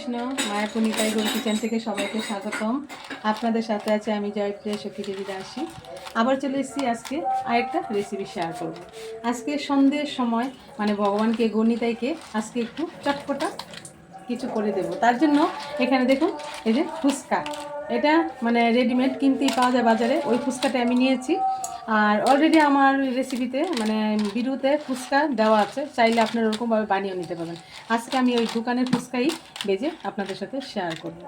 কৃষ্ণ মায়াপুনিতাই গোল kitchen থেকে সবাইকে স্বাগতম। আপনাদের সাথে আছে আমি জয়প্রিয়া সখী দেবী দাসী। আবার চলে এসেছি আজকে আরেকটা রেসিপি শেয়ার করব। আজকে সন্ধ্যের সময় মানে ভগবানকে গণিতাইকে আজকে একটু চটপটা কিছু করে দেব। তার জন্য এখানে দেখুন এই যে ফুচকা, এটা মানে রেডিমেড কিনতেই পাওয়া যায় বাজারে। ওই ফুচকাটা আমি নিয়েছি, আর অলরেডি আমার রেসিপিতে মানে ভিডিওতে ফুচকা দেওয়া আছে, চাইলে আপনারা ওরকমভাবে বানিয়ে নিতে পারবেন। আজকে আমি ওই দোকানের ফুচকাই ভেজে আপনাদের সাথে শেয়ার করব।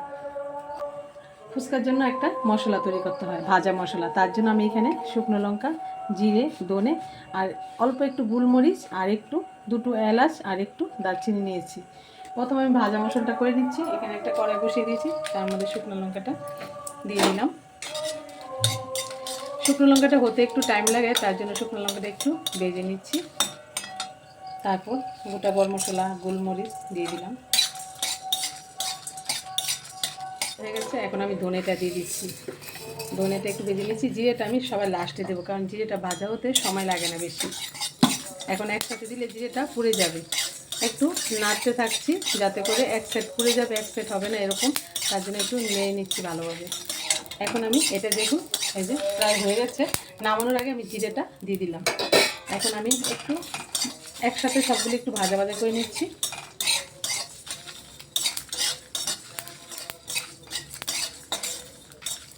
ফুচকার জন্য একটা মশলা তৈরি করতে হয়, ভাজা মশলা। তার জন্য আমি এখানে শুকনো লঙ্কা, জিরে, ধনে আর অল্প একটু গোলমরিচ আর একটু দুটো এলাচ আর একটু দারচিনি নিয়েছি। প্রথমে আমি ভাজা মশলাটা করে দিচ্ছি। এখানে একটা কড়াই বসিয়ে দিয়েছি, তার মধ্যে শুকনো লঙ্কাটা দিয়ে দিলাম। শুকনো লঙ্কাটা হতে একটু টাইম লাগে, তার জন্য শুকনো লঙ্কাটা একটু ভেজে নিচ্ছি। তারপর গোটা গরম মশলা, গোলমরিচ দিয়ে দিলাম। হয়ে গেছে, এখন আমি ধনেটা দিয়ে দিচ্ছি। ধনেটা একটু ভেজে নিচ্ছি। জিরেটা আমি সবাই লাস্টে দেবো, কারণ জিরেটা ভাজা হতে সময় লাগে না বেশি। এখন একসাথে দিলে জিরেটা পুড়ে যাবে। একটু নাড়তে থাকছি যাতে করে এক সাইড পুড়ে যাবে, এক সাইড হবে না এরকম। তার জন্য একটু নেড়ে নিচ্ছি ভালোভাবে। এখন আমি এটা দেখুন এই যে প্রায় হয়ে গেছে। নামানোর আগে আমি জিরেটা দিয়ে দিলাম। এখন আমি একটু একসাথে সবগুলো একটু ভাজা ভাজা করে নিচ্ছি।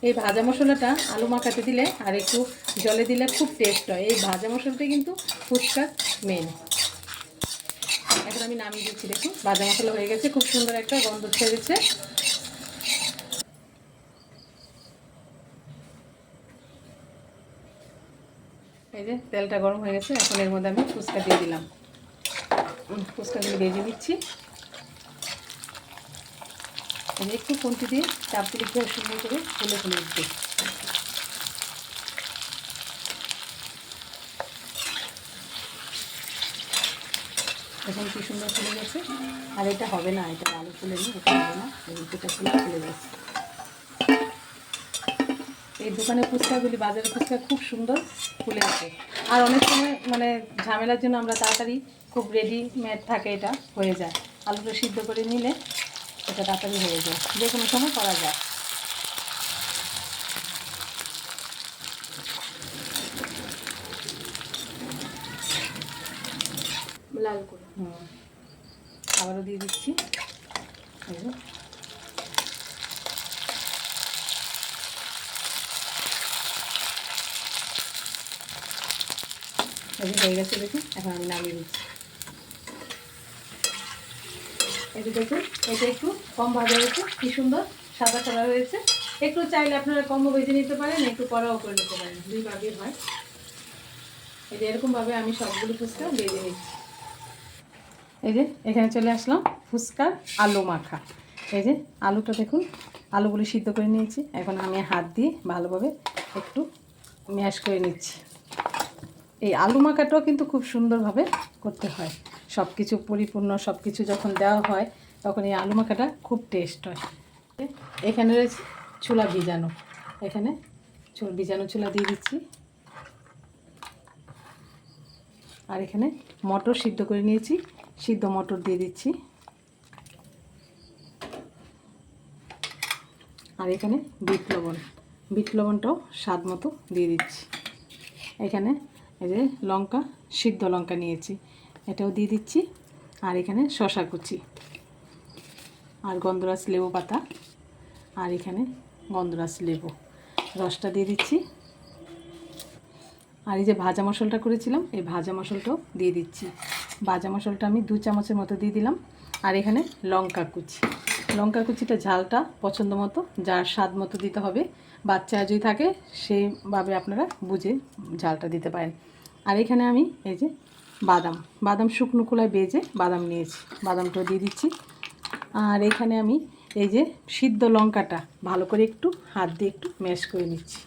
এই ভাজা মশলাটা আলু মাখাতে দিলে আর একটু জলে দিলে খুব টেস্ট হয়। এই ভাজা মশলাটাই কিন্তু ফুচকার মেন। এখন আমি নামিয়ে দিচ্ছি। দেখুন ভাজা মশলা হয়ে গেছে, খুব সুন্দর একটা গন্ধ ছেড়েছে। এই যে তেলটা গরম হয়ে গেছে, এখন এর মধ্যে আমি ফুচকা দিয়ে দিলাম। ফুচকাগুলো ভেজে দিচ্ছি। একটু খুন্তি দিয়ে চাপ দিলে একটু সুন্দর করে ফুলে ফুলে উঠবে। এখন কি সুন্দর ফুলে গেছে। আর এটা হবে না, এটা আলু ফুলে নিই, এটা হবে না, এটা ফুলে ফুলে গেছে। এই দোকানের ফুচকাগুলি, বাজারের ফুচকা খুব সুন্দর ফুলে আছে। আর অনেক সময় মানে ঝামেলার জন্য আমরা তাড়াতাড়ি খুব রেডিমেড থাকে, এটা হয়ে যায়। আলুটা সিদ্ধ করে নিলে এটা তাড়াতাড়ি হয়ে যায়, যে কোনো সময় করা যায়। লাল করে আবারও দিয়ে দিচ্ছি। হয়ে গেছে দেখুন, এখন আমি নামিয়ে দিচ্ছি। এটা দেখুন, এটা একটু কম ভাজা হয়েছে, কি সুন্দর সাদা সাদা হয়েছে। একটু চাইলে আপনারা কমও ভেজে নিতে পারেন, একটু কড়াও করে নিতে পারেন, দুইভাবে হয়। এই যে এরকমভাবে আমি সবগুলো ফুচকা ভেজে নিচ্ছি। এই যে এখানে চলে আসলাম ফুচকার আলু মাখা। এই যে আলুটা দেখুন, আলুগুলো সিদ্ধ করে নিয়েছি। এখন আমি হাত দিয়ে ভালোভাবে একটু ম্যাশ করে নিচ্ছি। এই আলু মাখাটাও কিন্তু খুব সুন্দরভাবে করতে হয়। সব কিছু পরিপূর্ণ, সব কিছু যখন দেওয়া হয় তখন এই আলু মাখাটা খুব টেস্ট হয়। এখানে রয়েছে ছোলা ভিজানো, এখানে ভিজানো ছোলা দিয়ে দিচ্ছি। আর এখানে মটর সিদ্ধ করে নিয়েছি, সিদ্ধ মটর দিয়ে দিচ্ছি। আর এখানে বিট লবণটাও স্বাদ মতো দিয়ে দিচ্ছি। এখানে এই যে লঙ্কা, সিদ্ধ লঙ্কা নিয়েছি, এটাও দিয়ে দিচ্ছি। আর এখানে শসা কুচি আর গন্ধরাজ লেবু পাতা, আর এখানে গন্ধরাজ লেবু রসটা দিয়ে দিচ্ছি। আর এই যে ভাজা মশলাটা করেছিলাম, এই ভাজা মশলাটাও দিয়ে দিচ্ছি। ভাজা মশলাটা আমি 2 চামচের মতো দিয়ে দিলাম। আর এখানে লঙ্কা কুচিটা ঝালটা পছন্দ মতো, যার স্বাদ মতো দিতে হবে। বাচ্চা যদি থাকে সেইভাবে আপনারা বুঝে ঝালটা দিতে পারেন। আর এখানে আমি এই যে বাদাম শুকনো খোলায় ভেজে বাদাম নিয়েছি, বাদামটাও দিয়ে দিচ্ছি। আর এখানে আমি এই যে সিদ্ধ লঙ্কাটা ভালো করে একটু হাত দিয়ে একটু ম্যাশ করে নিচ্ছি।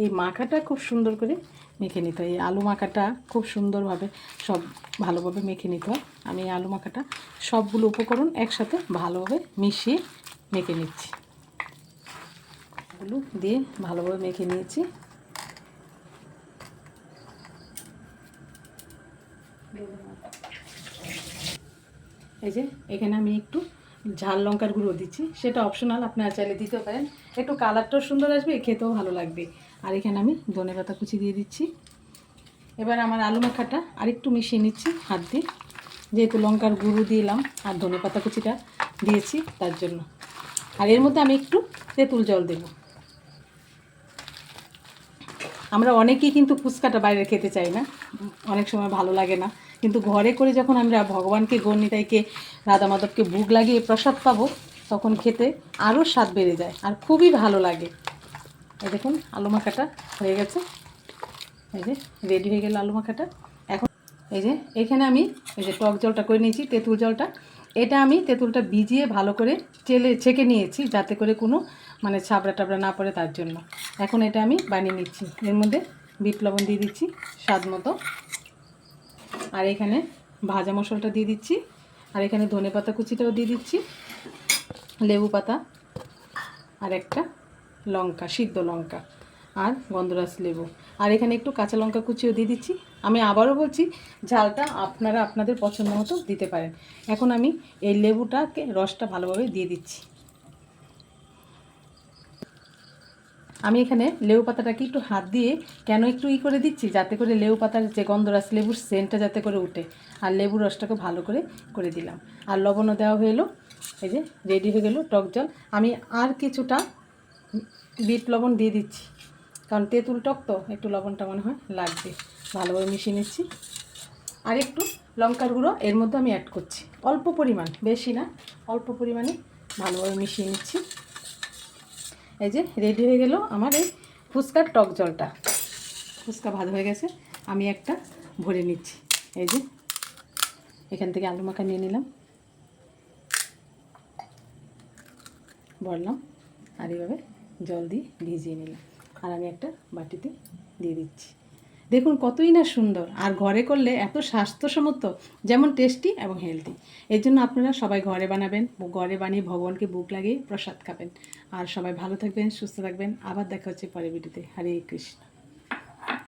এই মাখাটা খুব সুন্দর করে মেখে নিতে হয়। এই আলু মাখাটা খুব সুন্দরভাবে সব ভালোভাবে মেখে নিতে হয়। আমি এই আলু মাখাটা সবগুলো উপকরণ একসাথে ভালোভাবে মিশিয়ে মেখে নিচ্ছি। এগুলো দিয়ে ভালোভাবে মেখে নিয়েছি। এই যে এখানে আমি একটু ঝাল লঙ্কার গুঁড়ো দিচ্ছি, সেটা অপশনাল, আপনারা চাইলে দিতেও পারেন। একটু কালারটাও সুন্দর আসবে, খেতেও ভালো লাগবে। আর এখানে আমি ধনেপাতা কুচি দিয়ে দিচ্ছি। এবার আমার আলু মাখাটা আরেকটু মিশিয়ে নিচ্ছি হাত দিয়ে, যেহেতু লঙ্কার গুঁড়ো দিলাম আর ধনেপাতা কুচিটা দিয়েছি তার জন্য। আর এর মধ্যে আমি একটু তেঁতুল জল দেব। আমরা অনেকেই কিন্তু ফুচকাটা বাইরে খেতে চাই না, অনেক সময় ভালো লাগে না, কিন্তু ঘরে করে যখন আমরা ভগবানকে গণিতাইকে রাধা মাধবকে ভোগ লাগিয়ে প্রসাদ পাবো, তখন খেতে আরও স্বাদ বেড়ে যায় আর খুবই ভালো লাগে। এই দেখুন আলু মাখাটা হয়ে গেছে, এই যে রেডি হয়ে গেল আলু মাখাটা। এখন এই যে এখানে আমি এই যে টক জলটা করে নিয়েছি, তেঁতুল জলটা, এটা আমি তেঁতুলটা ভিজিয়ে ভালো করে ছেঁকে নিয়েছি, যাতে করে কোনো মানে ছাবড়া টাবড়া না পড়ে তার জন্য। এখন এটা আমি বানিয়ে নিচ্ছি। এর মধ্যে বিট লবণ দিয়ে দিচ্ছি স্বাদ মতো, আর এখানে ভাজা মশলাটা দিয়ে দিচ্ছি, আর এখানে ধনেপাতা কুচিটাও দিয়ে দিচ্ছি, লেবু পাতা, আর একটা লঙ্কা, সিদ্ধ লঙ্কা, আর গন্ধরাজ লেবু, আর এখানে একটু কাঁচা লঙ্কা কুচিও দিয়ে দিচ্ছি। আমি আবারও বলছি, ঝালটা আপনারা আপনাদের পছন্দ মতো দিতে পারেন। এখন আমি এই লেবুটাকে রসটা ভালোভাবে দিয়ে দিচ্ছি। আমি এখানে লেবু পাতাটাকে একটু হাত দিয়ে কেন একটু করে দিচ্ছি, যাতে করে লেবু পাতার যে গন্ধরাজ লেবুর সেন্টটা যাতে করে উঠে, আর লেবুর রসটাকে ভালো করে দিলাম। আর লবণও দেওয়া হয়ে এলো, এই যে রেডি হয়ে গেল টক জল। আমি আর কিছুটা বিট লবণ দিয়ে দিচ্ছি, কারণ তেঁতুল টক তো একটু লবণটা মনে হয় লাগবে। ভালোভাবে মিশিয়ে নিচ্ছি। আর একটু লঙ্কার গুঁড়ো এর মধ্যে আমি অ্যাড করছি, অল্প পরিমাণ, বেশি না, অল্প পরিমাণে ভালোভাবে মিশিয়ে নিচ্ছি। এই যে রেডি হয়ে গেল আমার এই ফুচকার টক জলটা। ফুচকা ভাজা হয়ে গেছে, আমি একটা ভরে নিচ্ছি। এই যে এখান থেকে আলু মাখা নিয়ে নিলাম, ভরলাম, আর এইভাবে জল দিয়ে ভিজিয়ে নিলাম, আর আমি একটা বাটিতে দিয়ে দিচ্ছি। দেখুন কতই না সুন্দর, আর ঘরে করলে এত স্বাস্থ্যসম্মত, যেমন টেস্টি এবং হেলদি। এর জন্য আপনারা সবাই ঘরে বানাবেন, ঘরে বানিয়ে ভগবানকে ভোগ লাগিয়ে প্রসাদ খাবেন। আর সবাই ভালো থাকবেন, সুস্থ থাকবেন। আবার দেখা হচ্ছে পরের ভিডিওতে। হরে কৃষ্ণ।